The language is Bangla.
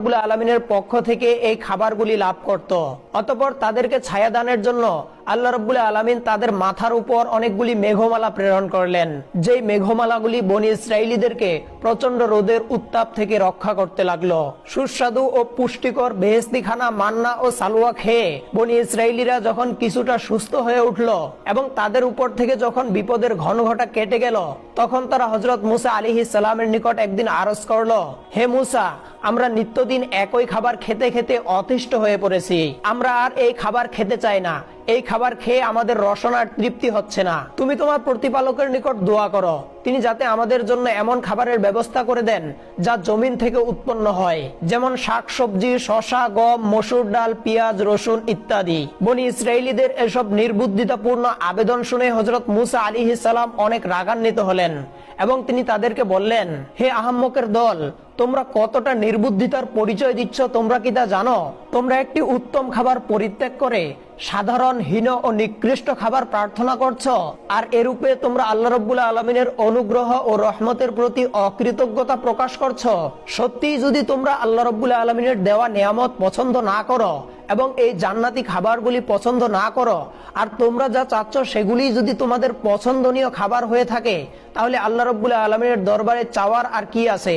রব্বুল আলামিনের পক্ষ থেকে এই খাবারগুলি লাভ করত। অতঃপর তাদেরকে ছায়াদানের জন্য আল্লাহ রব্বুল আলামিন তাদের মাথার উপর অনেকগুলি মেঘমালা প্রেরণ করলেন, যেই মেঘমালাগুলি বনী ইসরাইলীদেরকে প্রচন্ড রোদের উত্তাপ থেকে রক্ষা করতে লাগলো। সুস্বাদু ও পুষ্টিকর বেহেশতি খানা মান্না ও সালওয়া খেয়ে বনী ইসরাইলীরা যখন কিছুটা সুস্থ হয়ে উঠল এবং তাদের উপর থেকে যখন বিপদের ঘনঘটা কেটে গেল, তখন তারা হযরত মূসা আলাইহিস সালামের নিকট একদিন আরজ করলো, হে মূসা, আমরা নিত্যদিন একই খাবার খেতে খেতে অতিষ্ঠ হয়ে পড়েছি। আমরা আর এই খাবার খেতে চাই না। এই খাবার খেয়ে আমাদের রসনার তৃপ্তি হচ্ছে না। তুমি তোমার প্রতিপালকের নিকট দোয়া করো, তিনি যাতে আমাদের জন্য এমন খাবারের ব্যবস্থা করে দেন যা জমিন থেকে উৎপন্ন হয়, যেমন শাকসবজি, শসা, গম, মসুর ডাল, পেঁয়াজ, রসুন ইত্যাদি। বনী ইসরাইলীদের এসব নির্বুদ্ধিতাপূর্ণ আবেদন শুনে হযরত মূসা আলাইহিস সালাম অনেক রাগান্বিত হলেন এবং তিনি তাদেরকে বললেন, হে আহাম্মকের দল, তোমরা কতটা নির্বুদ্ধিতার পরিচয় দিচ্ছ তোমরা কি তা জানো? তোমরা একটি উত্তম খাবার পরিত্যাগ করে সাধারণ, হীন ও নিকৃষ্ট খাবার প্রার্থনা করছো, আর এরূপে তোমরা আল্লাহ রব্বুল আলামিনের অনুগ্রহ ও রহমতের প্রতি অকৃতজ্ঞতা প্রকাশ করছো। সত্যিই যদি তোমরা আল্লাহ রব্বুল আলামিনের দেওয়া নিয়ামত পছন্দ না করো এবং এই জান্নাতি খাবারগুলি পছন্দ না করো, আর তোমরা যা চাচ্ছ সেগুলি যদি তোমাদের পছন্দনীয় খাবার হয়ে থাকে, তাহলে আল্লাহ রব্বুল আলামিনের দরবারে চাওয়ার আর কি আছে?